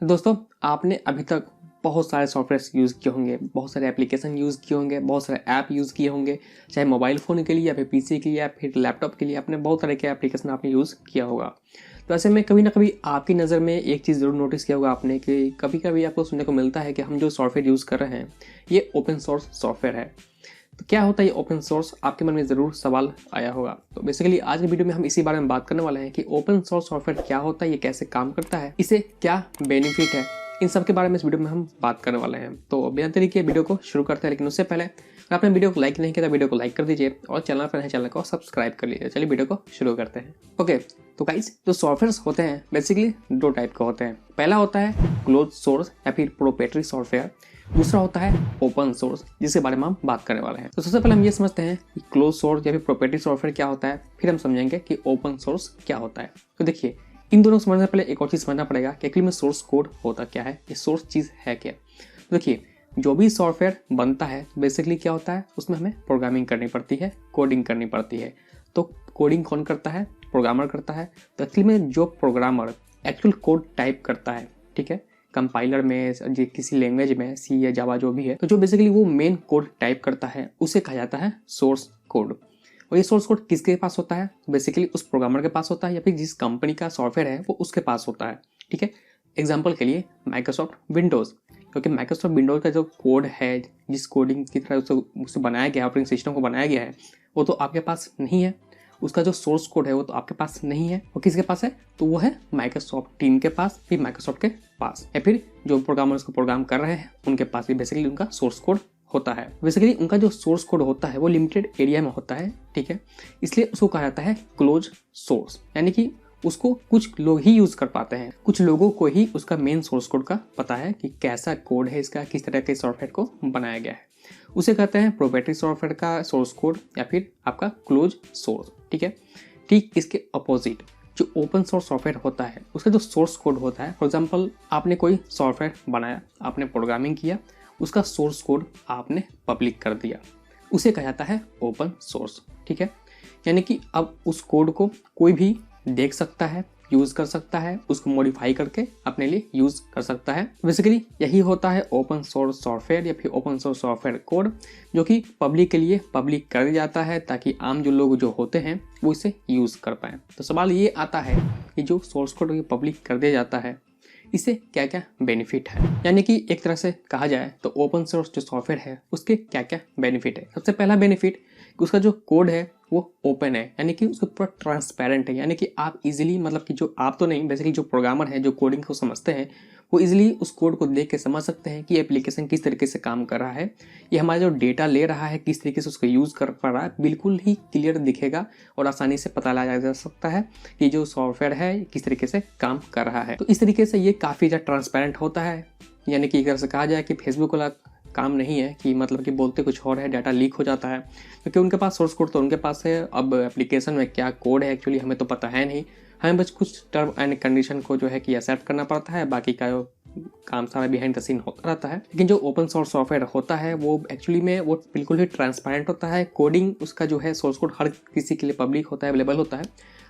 दोस्तों, आपने अभी तक बहुत सारे सॉफ्टवेयर्स यूज़ किए होंगे, बहुत सारे एप्लीकेशन यूज़ किए होंगे, बहुत सारे ऐप यूज़ किए होंगे, चाहे मोबाइल फ़ोन के लिए या फिर पीसी के लिए या फिर लैपटॉप के लिए। आपने बहुत तरह के एप्लीकेशन आपने यूज़ किया होगा। तो ऐसे में कभी ना कभी आपकी नज़र में एक चीज़ ज़रूर नोटिस किया होगा आपने कि कभी कभी आपको सुनने को मिलता है कि हम जो सॉफ्टवेयर यूज़ कर रहे हैं ये ओपन सोर्स सॉफ्टवेयर है। तो क्या होता है ये ओपन सोर्स? आपके मन में ज़रूर सवाल आया होगा। तो बेसिकली आज की वीडियो में हम इसी बारे में बात करने वाले हैं कि ओपन सोर्स सॉफ्टवेयर क्या होता है, ये कैसे काम करता है, इसे क्या बेनिफिट है, इन सब के बारे में इस वीडियो में हम बात करने वाले हैं। तो बिना देरी के वीडियो को शुरू करते हैं, लेकिन उससे पहले अगर आपने वीडियो को लाइक नहीं किया तो वीडियो को लाइक कर दीजिए और चैनल पर है चैनल को सब्सक्राइब कर लीजिए। चलिए वीडियो को शुरू करते हैं। ओके, तो गाइस जो सॉफ्टवेयर्स होते हैं बेसिकली दो टाइप के होते हैं। पहला होता है क्लोज सोर्स या फिर प्रोप्राइटरी सॉफ्टवेयर, दूसरा होता है ओपन सोर्स, जिसके बारे में हम बात करने वाले हैं। तो सबसे पहले हम ये समझते हैं कि क्लोज सोर्स या फिर प्रोप्राइटरी सॉफ्टवेयर क्या होता है, फिर हम समझेंगे कि ओपन सोर्स क्या होता है। तो देखिए, इन दोनों को समझने से पहले एक और चीज़ समझना पड़ेगा कि एक्चुअली में सोर्स कोड होता क्या है, ये सोर्स चीज़ है क्या। तो देखिए, जो भी सॉफ्टवेयर बनता है बेसिकली क्या होता है, उसमें हमें प्रोग्रामिंग करनी पड़ती है, कोडिंग करनी पड़ती है। तो कोडिंग कौन करता है? प्रोग्रामर करता है। तो एक्चुअली में जो प्रोग्रामर एक्चुअल कोड टाइप करता है, ठीक है, कंपाइलर में किसी लैंग्वेज में सी या जावा जो भी है, तो जो बेसिकली वो मेन कोड टाइप करता है उसे कहा जाता है सोर्स कोड। और ये सोर्स कोड किसके पास होता है? बेसिकली उस प्रोग्रामर के पास होता है या फिर जिस कंपनी का सॉफ्टवेयर है वो उसके पास होता है, ठीक है। एग्जाम्पल के लिए माइक्रोसॉफ्ट विंडोज़, क्योंकि माइक्रोसॉफ्ट विंडोज़ का जो कोड है, जिस कोडिंग की तरह उसे बनाया गया है, ऑपरेटिंग सिस्टम को बनाया गया है, वो तो आपके पास नहीं है। उसका जो सोर्स कोड है वो तो आपके पास नहीं है। वो किसके पास है? तो वो है माइक्रोसॉफ्ट टीम के पास, फिर माइक्रोसॉफ्ट के पास, या फिर जो प्रोग्रामर उसको प्रोग्राम कर रहे हैं उनके पास भी बेसिकली उनका सोर्स कोड होता है। बेसिकली उनका जो सोर्स कोड होता है वो लिमिटेड एरिया में होता है, ठीक है। इसलिए उसको कहा जाता है क्लोज सोर्स, यानी कि उसको कुछ लोग ही यूज कर पाते हैं, कुछ लोगों को ही उसका मेन सोर्स कोड का पता है कि कैसा कोड है इसका, किस तरह के सॉफ्टवेयर को बनाया गया है। उसे कहते हैं प्रोप्राइटरी सॉफ्टवेयर का सोर्स कोड या फिर आपका क्लोज सोर्स, ठीक है। ठीक इसके अपोजिट जो ओपन सोर्स सॉफ्टवेयर होता है उसका जो सोर्स कोड होता है, फॉर एग्जांपल आपने कोई सॉफ्टवेयर बनाया, आपने प्रोग्रामिंग किया, उसका सोर्स कोड आपने पब्लिक कर दिया, उसे कहा जाता है ओपन सोर्स, ठीक है। यानी कि अब उस कोड को कोई भी देख सकता है, यूज़ कर सकता है, उसको मॉडिफाई करके अपने लिए यूज़ कर सकता है। बेसिकली यही होता है ओपन सोर्स सॉफ्टवेयर या फिर ओपन सोर्स सॉफ्टवेयर कोड, जो कि पब्लिक के लिए पब्लिक कर दिया जाता है ताकि आम जो लोग जो होते हैं वो इसे यूज़ कर पाएँ। तो सवाल ये आता है कि जो सोर्स कोड पब्लिक कर दिया जाता है इससे क्या क्या बेनिफिट है, यानी कि एक तरह से कहा जाए तो ओपन सोर्स जो सॉफ्टवेयर है उसके क्या क्या बेनिफिट है। सबसे पहला बेनिफिट कि उसका जो कोड है वो ओपन है, यानी कि उसको पूरा ट्रांसपेरेंट है, यानी कि आप इजीली, मतलब कि जो आप तो नहीं, बेसिकली जो प्रोग्रामर है, जो कोडिंग को समझते हैं, वो इजीली उस कोड को देख के समझ सकते हैं कि एप्लीकेशन किस तरीके से काम कर रहा है, ये हमारा जो डेटा ले रहा है किस तरीके से उसको यूज़ कर पा रहा है, बिल्कुल ही क्लियर दिखेगा और आसानी से पता लगाया जा सकता है कि जो सॉफ्टवेयर है किस तरीके से काम कर रहा है। तो इस तरीके से ये काफ़ी ज़्यादा ट्रांसपेरेंट होता है। यानी कि एक तरह से कहा जाए कि फेसबुक वाला काम नहीं है कि मतलब कि बोलते कुछ और है, डाटा लीक हो जाता है, क्योंकि उनके पास सोर्स कोड तो उनके पास है। अब एप्लीकेशन में क्या कोड है एक्चुअली हमें तो पता है नहीं, हमें बस कुछ टर्म एंड कंडीशन को जो है कि एक्सेप्ट करना पड़ता है, बाकी का काम सारा बिहाइंड द सीन होता रहता है। लेकिन जो ओपन सोर्स सॉफ्टवेयर होता है वो एक्चुअली में वो बिल्कुल ही ट्रांसपेरेंट होता है। कोडिंग उसका जो है सोर्स कोड हर किसी के लिए पब्लिक होता है, अवेलेबल होता है,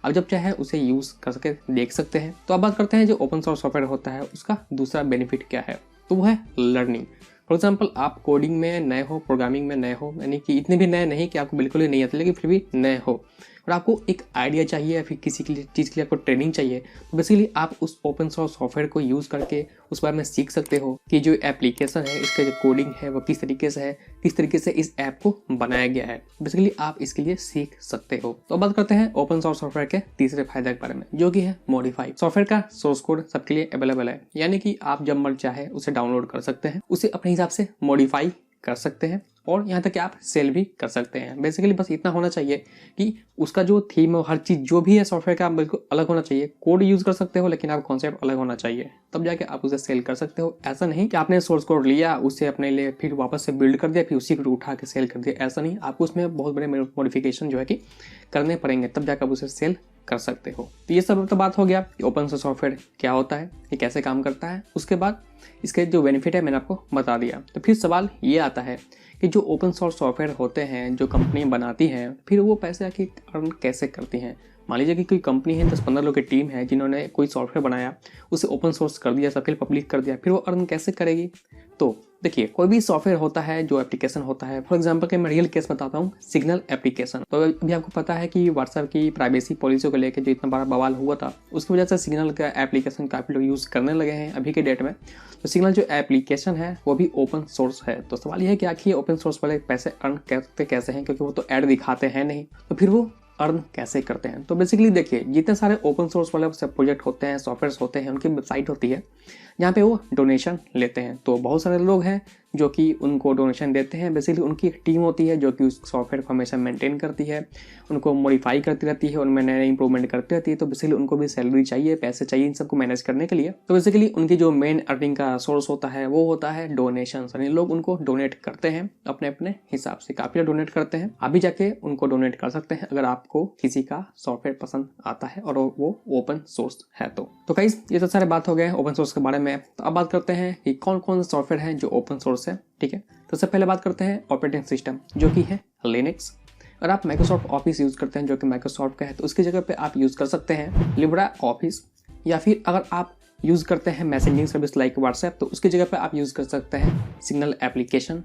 अब जब चाहे उसे यूज़ कर सके, देख सकते हैं। तो अब बात करते हैं जो ओपन सोर्स सॉफ्टवेयर होता है उसका दूसरा बेनिफिट क्या है, तो वो है लर्निंग। फॉर एग्जाम्पल आप कोडिंग में नए हो, प्रोग्रामिंग में नए हो, यानी कि इतने भी नए नहीं कि आपको बिल्कुल ही नहीं आते, लेकिन फिर भी नए हो और आपको एक आइडिया चाहिए या फिर किसी के लिए चीज़ के लिए आपको ट्रेनिंग चाहिए, तो बेसिकली आप उस ओपन सोर्स सॉफ्टवेयर को यूज़ करके उस बारे में सीख सकते हो कि जो एप्लीकेशन है इसका जो कोडिंग है वो किस तरीके से है, किस तरीके से इस ऐप को बनाया गया है, बेसिकली आप इसके लिए सीख सकते हो। तो बात करते हैं ओपन सोर्स सॉफ्टवेयर के तीसरे फायदे के बारे में, जो कि है मॉडिफाई। सॉफ्टवेयर का सोर्स कोड सबके लिए अवेलेबल है, यानी कि आप जब मन चाहे उसे डाउनलोड कर सकते हैं, उसे अपने हिसाब से मॉडिफाई कर सकते हैं और यहाँ तक कि आप सेल भी कर सकते हैं। बेसिकली बस इतना होना चाहिए कि उसका जो थीम है, हर चीज़ जो भी है सॉफ्टवेयर का बिल्कुल अलग होना चाहिए। कोड यूज़ कर सकते हो लेकिन आप कॉन्सेप्ट अलग होना चाहिए, तब जाके आप उसे सेल कर सकते हो। ऐसा नहीं कि आपने सोर्स कोड लिया, उसे अपने लिए फिर वापस से बिल्ड कर दिया, फिर उसी को उठा के सेल कर दिया, ऐसा नहीं। आपको उसमें बहुत बड़े मॉडिफिकेशन जो है कि करने पड़ेंगे, तब जाकर आप उसे सेल कर सकते हो। तो ये सब तो बात हो गया कि ओपन सोर्स सॉफ्टवेयर क्या होता है, ये कैसे काम करता है। उसके बाद इसके जो बेनिफिट है मैंने आपको बता दिया। तो फिर सवाल ये आता है कि जो ओपन सोर्स सॉफ्टवेयर होते हैं, जो कंपनी बनाती हैं, फिर वो पैसे आखिर अर्न कैसे करती हैं। मान लीजिए कि कोई कंपनी है, 10-15 लोग की टीम है जिन्होंने कोई सॉफ्टवेयर बनाया, उसे ओपन सोर्स कर दिया, सबके लिए पब्लिक कर दिया, फिर वो अर्न कैसे करेगी। तो देखिए, कोई भी सॉफ्टवेयर होता है, जो एप्लीकेशन होता है, फॉर एग्जांपल कि मैं रियल केस बताता हूँ, सिग्नल एप्लीकेशन। तो अभी आपको पता है कि व्हाट्सएप की प्राइवेसी पॉलिसी को लेकर जो इतना बड़ा बवाल हुआ था, उसकी वजह से सिग्नल का एप्लीकेशन काफ़ी लोग यूज़ करने लगे हैं अभी के डेट में। तो सिग्नल जो एप्लीकेशन है वो भी ओपन सोर्स है। तो सवाल यह है कि आखिर ओपन सोर्स वाले पैसे अर्न करते कैसे हैं, क्योंकि वो तो ऐड दिखाते हैं नहीं, तो फिर वो अर्न कैसे करते हैं। तो बेसिकली देखिए, जितने सारे ओपन सोर्स वाले प्रोजेक्ट होते हैं, सॉफ्टवेयर होते हैं, उनकी वेबसाइट होती है जहाँ पे वो डोनेशन लेते हैं। तो बहुत सारे लोग हैं जो कि उनको डोनेशन देते हैं। बेसिकली उनकी एक टीम होती है जो कि उस सॉफ्टवेयर को हमेशा मेंटेन करती है, उनको मॉडिफाई करती रहती है, उनमें नए इंप्रूवमेंट करती रहती है। तो बेसिकली उनको भी सैलरी चाहिए, पैसे चाहिए इन सबको मैनेज करने के लिए। तो बेसिकली उनकी जो मेन अर्निंग का सोर्स होता है वो होता है डोनेशन। यानी लोग उनको डोनेट करते हैं अपने अपने हिसाब से, काफ़ी लोग डोनेट करते हैं। अभी जाके उनको डोनेट कर सकते हैं अगर आपको किसी का सॉफ्टवेयर पसंद आता है और वो ओपन सोर्स है। तो गाइस, ये तो सारे बात हो गए ओपन सोर्स के बारे में। तो अब बात करते हैं कि कौन कौन से सॉफ्टवेयर हैं जो ओपन सोर्स है। ठीक है, तो सबसे पहले बात करते हैं ऑपरेटिंग सिस्टम, जो कि है लिनक्स। अगर आप माइक्रोसॉफ्ट ऑफिस यूज़ करते हैं, जो कि माइक्रोसॉफ्ट का है, तो उसकी जगह पे आप यूज़ कर सकते हैं लिब्रा ऑफिस। या फिर अगर आप यूज़ करते हैं मैसेजिंग सर्विस लाइक व्हाट्सएप, तो उसकी जगह पे आप यूज़ कर सकते हैं सिग्नल एप्लीकेशन।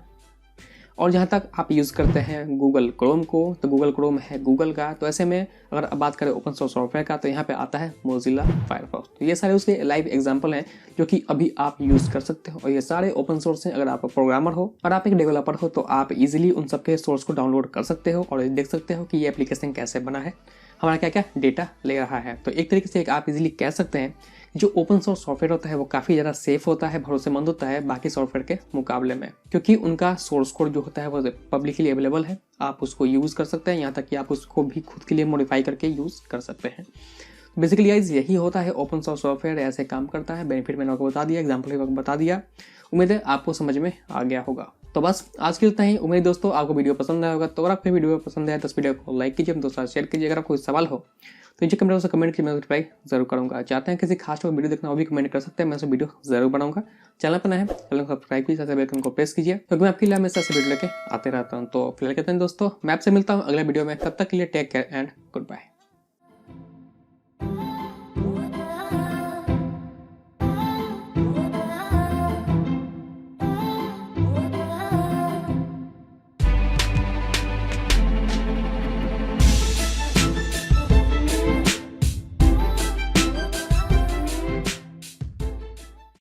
और जहाँ तक आप यूज़ करते हैं गूगल क्रोम को, तो गूगल क्रोम है गूगल का। तो ऐसे में अगर आप बात करें ओपन सोर्स सॉफ्टवेयर का, तो यहाँ पे आता है मोजिला फायरफॉक्स। तो ये सारे उसके लाइव एग्जांपल हैं जो कि अभी आप यूज़ कर सकते हो, और ये सारे ओपन सोर्स हैं। अगर आप प्रोग्रामर हो और आप एक डेवलपर हो, तो आप इजीली उन सबके सोर्स को डाउनलोड कर सकते हो और देख सकते हो कि ये एप्लीकेशन कैसे बना है, हमारा क्या क्या डेटा ले रहा है। तो एक तरीके से आप इजीली कह सकते हैं जो ओपन सोर्स सॉफ्टवेयर होता है वो काफ़ी ज़्यादा सेफ होता है, भरोसेमंद होता है बाकी सॉफ्टवेयर के मुकाबले में, क्योंकि उनका सोर्स कोड जो होता है वो पब्लिकली अवेलेबल है। आप उसको यूज़ कर सकते हैं, यहाँ तक कि आप उसको भी खुद के लिए मॉडिफाई करके यूज़ कर सकते हैं। बेसिकली गाइस, यही होता है ओपन सोर्स सॉफ्टवेयर, ऐसे काम करता है। बेनिफिट मैंने आपको बता दिया, एग्जाम्पल भी बता दिया। उम्मीद है आपको समझ में आ गया होगा। तो बस आज के लिए इतना ही। उम्मीद दोस्तों आपको वीडियो पसंद आया होगा। तो अगर आपको वीडियो पसंद आया तो इस वीडियो को लाइक कीजिए, दोस्तों शेयर कीजिए। अगर कोई सवाल हो तो नीचे कमेंट से कमेंट की मैं रिप्लाई जरूर करूंगा। चाहते हैं किसी खास को वीडियो देखना, वो भी कमेंट कर सकते हैं, मैं उसे वीडियो जरूर बनाऊंगा। चैनल पर नए हैं, चैनल को सब्सक्राइब कीजिए, बेल आइकन को प्रेस कीजिए, क्योंकि मैं आपके लिए हमेशा से वीडियो लेके आते रहता हूँ। तो फिलहाल कहते हैं दोस्तों, मैं आपसे मिलता हूँ अगले वीडियो में। तब तक के लिए take care and good bye.